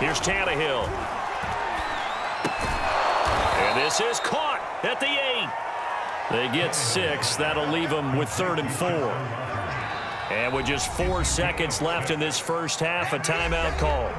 Here's Tannehill. And this is caught at the 8. They get 6. That'll leave them with 3rd and 4. And with just 4 seconds left in this first half, a timeout call.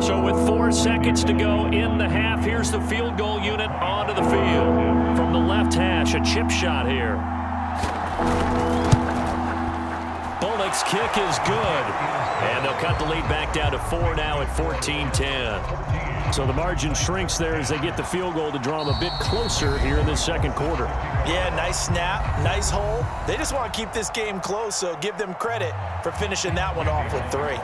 So with 4 seconds to go in the half, here's the field goal unit onto the field. From the left hash, a chip shot here. Bullock's kick is good. And they'll cut the lead back down to 4 now at 14-10. So the margin shrinks there as they get the field goal to draw them a bit closer here in this second quarter. Yeah, nice snap, nice hole. They just want to keep this game close, so give them credit for finishing that one off with 3.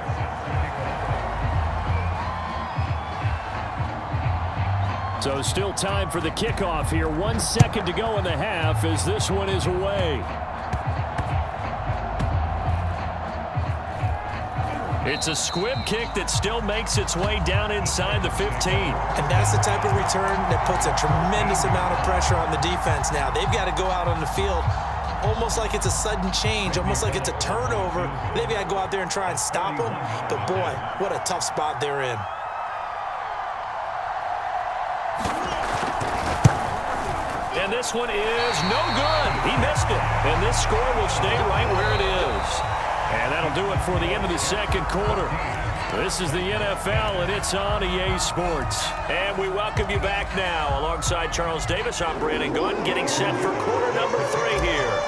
So still time for the kickoff here. 1 second to go in the half as this one is away. It's a squib kick that still makes its way down inside the 15. And that's the type of return that puts a tremendous amount of pressure on the defense now. They've got to go out on the field almost like it's a sudden change, almost like it's a turnover. They've got to go out there and try and stop them. But, boy, what a tough spot they're in. And this one is no good. He missed it. And this score will stay right where it is. And that'll do it for the end of the second quarter. This is the NFL, and it's on EA Sports. And we welcome you back now. Alongside Charles Davis, I'm Brandon Gunn, getting set for quarter number 3 here.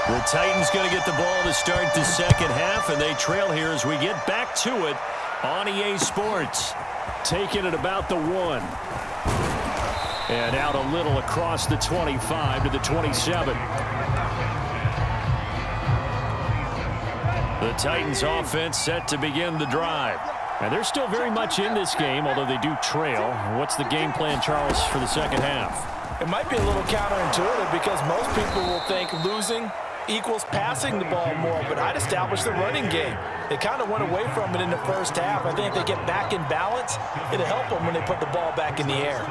The Titans going to get the ball to start the second half, and they trail here as we get back to it on EA Sports. Taking it about the 1. And out a little across the 25 to the 27. The Titans offense set to begin the drive. And they're still very much in this game, although they do trail. What's the game plan, Charles, for the second half? It might be a little counterintuitive because most people will think losing equals passing the ball more, but I'd establish the running game. They kind of went away from it in the first half. I think if they get back in balance, it'll help them when they put the ball back in the air.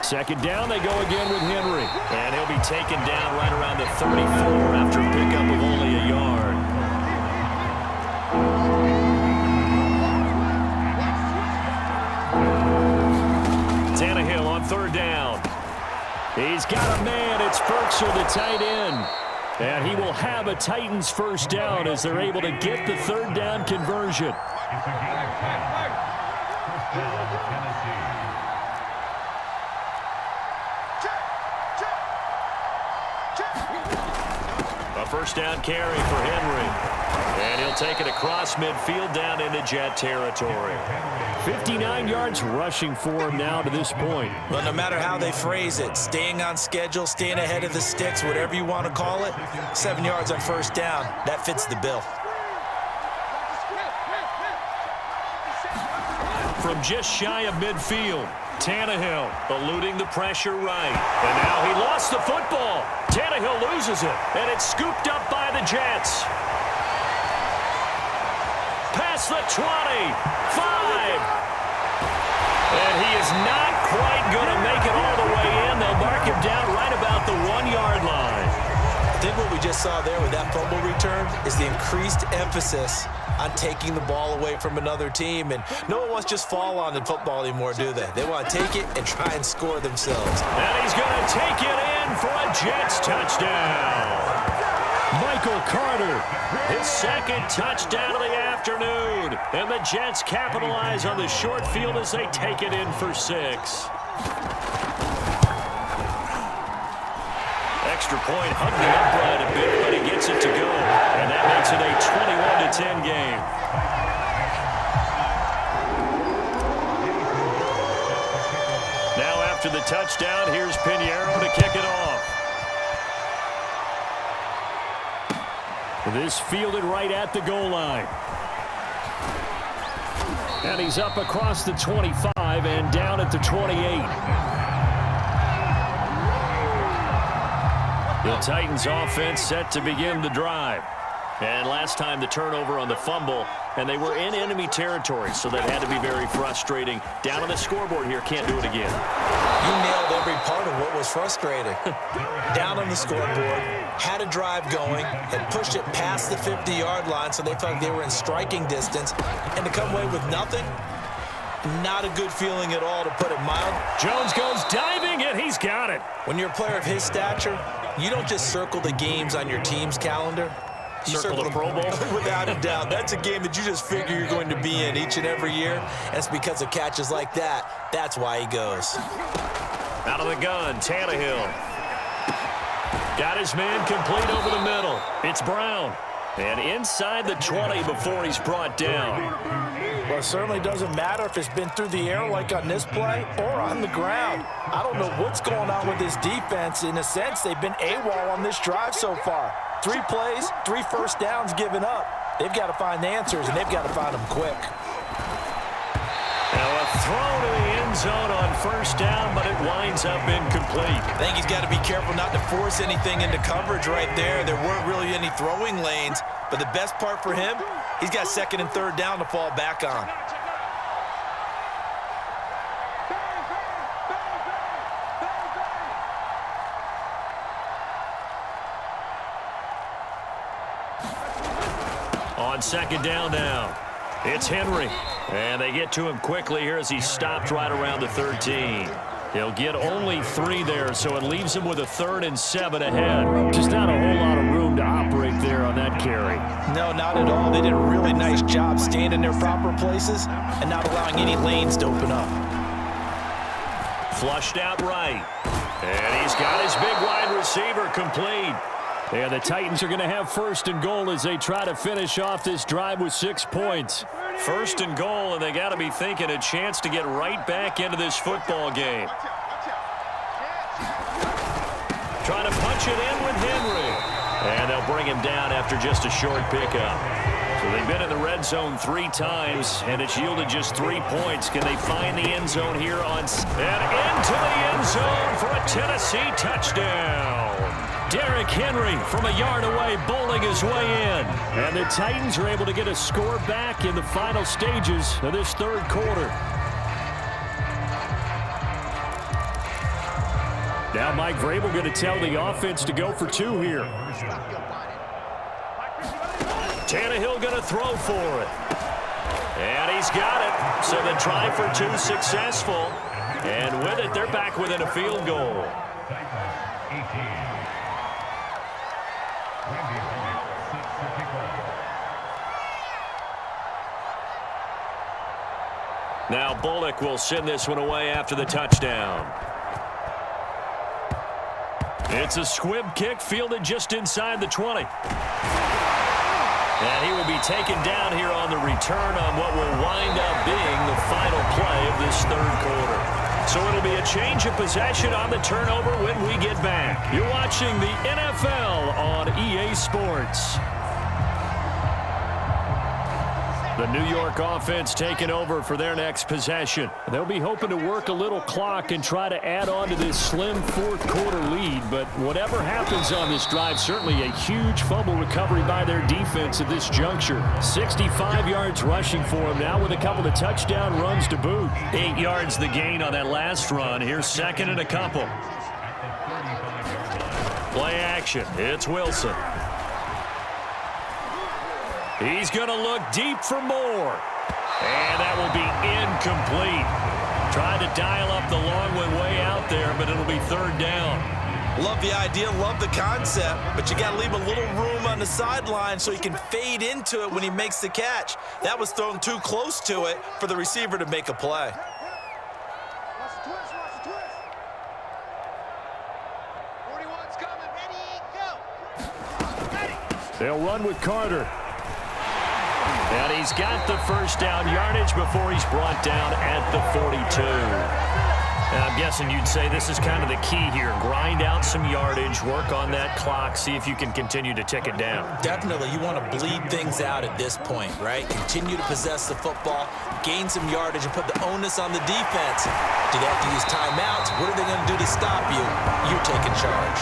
Second down, they go again with Henry. And he'll be taken down right around the 34 after a pickup of only a yard. Tannehill on 3rd down. He's got a man. It's Burkser, the tight end. And he will have a Titans first down as they're able to get the 3rd down conversion. A first down carry for Henry. And he'll take it across midfield down into Jet territory. 59 yards rushing for him now to this point. Well, no matter how they phrase it, staying on schedule, staying ahead of the sticks, whatever you want to call it, 7 yards on first down, that fits the bill. From just shy of midfield, Tannehill eluding the pressure right. And now he lost the football. Tannehill loses it, and it's scooped up by the Jets. Past the 25. And he is not quite going to make it all the way in. They'll mark him down right about the 1-yard line. I think what we just saw there with that fumble return is the increased emphasis on taking the ball away from another team. And no one wants to just fall on in football anymore, do they? They want to take it and try and score themselves. And he's going to take it in for a Jets touchdown. Michael Carter, his second touchdown of the afternoon. And the Jets capitalize on the short field as they take it in for 6. Extra point, hugged the upright a bit, but he gets it to go. And that makes it a 21-10 game. Now after the touchdown, here's Pinheiro to kick it off. This fielded right at the goal line. And he's up across the 25 and down at the 28. The Titans offense set to begin the drive. And last time the turnover on the fumble, and they were in enemy territory, so that had to be very frustrating. Down on the scoreboard here, can't do it again. You nailed every part of what was frustrating. Down on the scoreboard, had a drive going, had pushed it past the 50-yard line, so they felt like they were in striking distance, and to come away with nothing, not a good feeling at all, to put it mild. Jones goes diving, and he's got it. When you're a player of his stature, you don't just circle the games on your team's calendar. You circle the Pro Bowl? Without a doubt. That's a game that you just figure you're going to be in each and every year. And it's because of catches like that. That's why he goes. Out of the gun, Tannehill. Got his man complete over the middle. It's Brown. And inside the 20 before he's brought down. Well, it certainly doesn't matter if it's been through the air like on this play or on the ground. I don't know what's going on with this defense. In a sense, they've been AWOL on this drive so far. 3 plays, 3 first downs given up. They've got to find the answers, and they've got to find them quick. Now a throw to the end zone on first down, but it winds up incomplete. I think he's got to be careful not to force anything into coverage right there. There weren't really any throwing lanes, but the best part for him, he's got second and third down to fall back on. On second down now, it's Henry. And they get to him quickly here as he stopped right around the 13. He'll get only 3 there, so it leaves him with a 3rd and 7 ahead. Just not a whole lot of room to operate there on that carry. No, not at all. They did a really nice job staying in their proper places and not allowing any lanes to open up. Flushed out right. And he's got his big wide receiver complete. And the Titans are going to have 1st and goal as they try to finish off this drive with 6 points. 1st and goal, and they got to be thinking a chance to get right back into this football game. Trying to punch it in with Henry. And they'll bring him down after just a short pickup. So they've been in the red zone 3 times, and it's yielded just 3 points. Can they find the end zone here on... And into the end zone for a Tennessee touchdown. Derrick Henry from a yard away bowling his way in. And the Titans are able to get a score back in the final stages of this 3rd quarter. Now Mike Vrabel going to tell the offense to go for 2 here. Tannehill going to throw for it. And he's got it. So the try for 2 successful. And with it, they're back within a field goal. Now Bullock will send this one away after the touchdown. It's a squib kick fielded just inside the 20. And he will be taken down here on the return on what will wind up being the final play of this 3rd quarter. So it'll be a change of possession on the turnover when we get back. You're watching the NFL on EA Sports. The New York offense taking over for their next possession. They'll be hoping to work a little clock and try to add on to this slim 4th quarter lead. But whatever happens on this drive, certainly a huge fumble recovery by their defense at this juncture. 65 yards rushing for them now with a couple of touchdown runs to boot. 8 yards the gain on that last run. Here's 2nd and a couple. Play action. It's Wilson. He's going to look deep for more. And that will be incomplete. Trying to dial up the long one way out there, but it'll be 3rd down. Love the idea, love the concept, but you got to leave a little room on the sideline so he can fade into it when he makes the catch. That was thrown too close to it for the receiver to make a play. They'll run with Carter. And he's got the 1st down yardage before he's brought down at the 42. And I'm guessing you'd say this is kind of the key here. Grind out some yardage, work on that clock, see if you can continue to tick it down. Definitely. You want to bleed things out at this point, right? Continue to possess the football, gain some yardage, and put the onus on the defense. Do they have to use timeouts? What are they going to do to stop you? You're taking charge.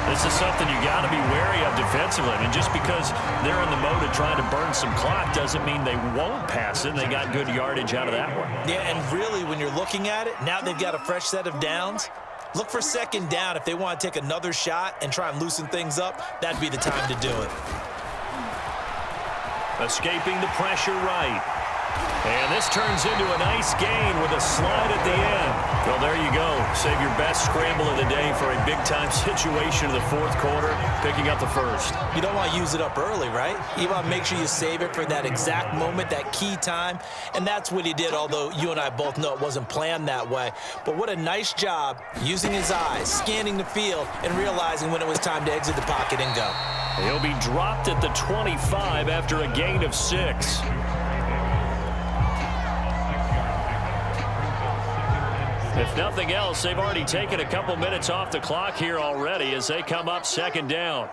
This is something you got to be wary of defensively. I mean, just because they're in the mode of trying to burn some clock doesn't mean they won't pass it. They got good yardage out of that one. Yeah, and really, when you're looking at it, now they've got a fresh set of downs. Look for second down. If they want to take another shot and try and loosen things up, that'd be the time to do it. Escaping the pressure right. And this turns into a nice gain with a slide at the end. Well, there you go. Save your best scramble of the day for a big-time situation in the fourth quarter, picking up the first. You don't want to use it up early, right? You want to make sure you save it for that exact moment, that key time. And that's what he did, although you and I both know it wasn't planned that way. But what a nice job using his eyes, scanning the field, and realizing when it was time to exit the pocket and go. He'll be dropped at the 25 after a gain of 6. If nothing else, they've already taken a couple minutes off the clock here already as they come up second down.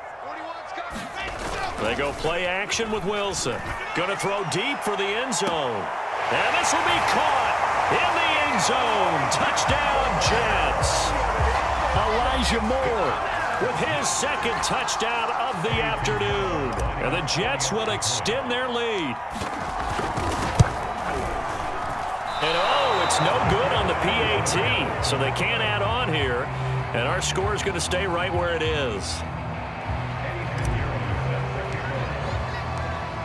They go play action with Wilson. Going to throw deep for the end zone. And this will be caught in the end zone. Touchdown, Jets. Elijah Moore with his second touchdown of the afternoon. And the Jets will extend their lead. And oh, it's no good on the PAT, so they can't add on here. And our score is going to stay right where it is.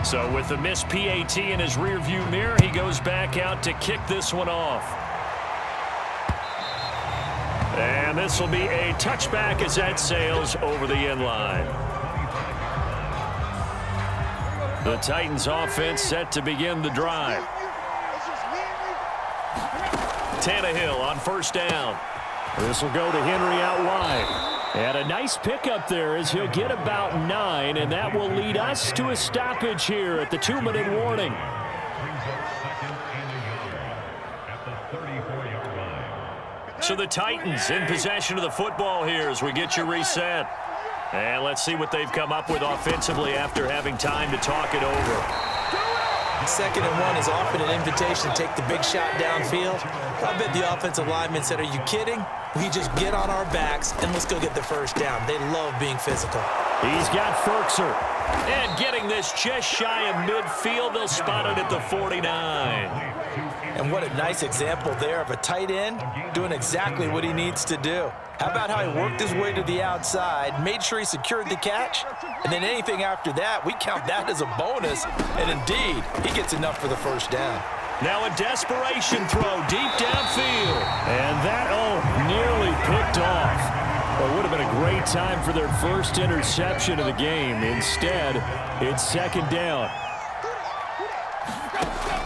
So with the missed PAT in his rearview mirror, he goes back out to kick this one off. And this will be a touchback as that sails over the end line. The Titans offense set to begin the drive. Tannehill on first down. This will go to Henry out wide. And a nice pickup there as he'll get about 9, and that will lead us to a stoppage here at the 2-minute warning. So the Titans in possession of the football here as we get you reset. And let's see what they've come up with offensively after having time to talk it over. 2nd and 1 is often an invitation to take the big shot downfield. I bet the offensive lineman said, are you kidding? We just get on our backs and let's go get the first down. They love being physical. He's got Ferkser. And getting this just shy of midfield, they'll spot it at the 49. And what a nice example there of a tight end doing exactly what he needs to do. How about how he worked his way to the outside, made sure he secured the catch, and then anything after that, we count that as a bonus. And indeed, he gets enough for the first down. Now a desperation throw deep downfield. And that, nearly picked off. Well, it would have been a great time for their first interception of the game. Instead, it's second down.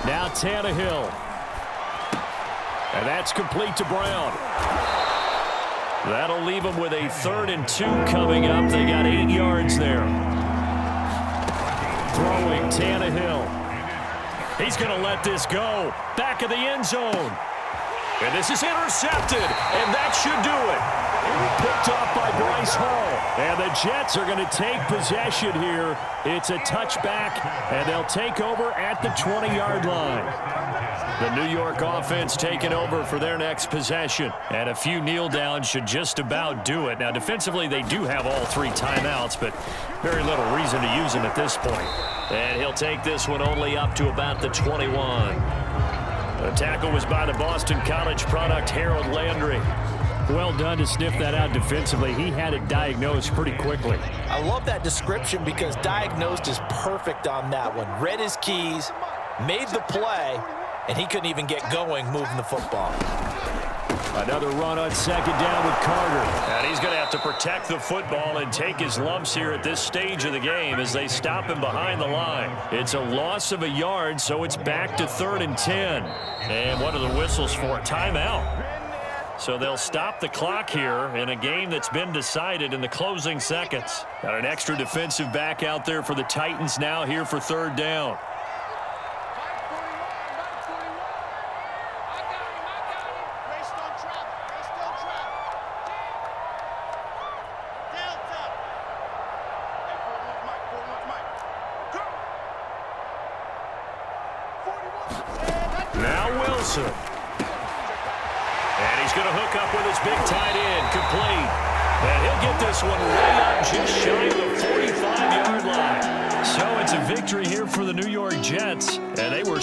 Now Tannehill. And that's complete to Brown. That'll leave them with a 3rd and 2 coming up. They got 8 yards there. Throwing Tannehill. He's going to let this go. Back of the end zone. And this is intercepted. And that should do it. Picked off by Bryce Hall. And the Jets are going to take possession here. It's a touchback. And they'll take over at the 20-yard line. The New York offense taking over for their next possession. And a few kneel downs should just about do it. Now, defensively, they do have all 3 timeouts, but very little reason to use them at this point. And he'll take this one only up to about the 21. The tackle was by the Boston College product, Harold Landry. Well done to sniff that out defensively. He had it diagnosed pretty quickly. I love that description because diagnosed is perfect on that one. Read his keys, made the play, and he couldn't even get going moving the football. Another run on second down with Carter. And he's going to have to protect the football and take his lumps here at this stage of the game as they stop him behind the line. It's a loss of a yard, so it's back to 3rd and 10. And what are the whistles for? Timeout. So they'll stop the clock here in a game that's been decided in the closing seconds. Got an extra defensive back out there for the Titans now here for 3rd down. Now Wilson. And he's going to hook up with his big tight end. Complete. And he'll get this one way up just shy of the 45-yard line. So it's a victory here for the New York Jets, and they were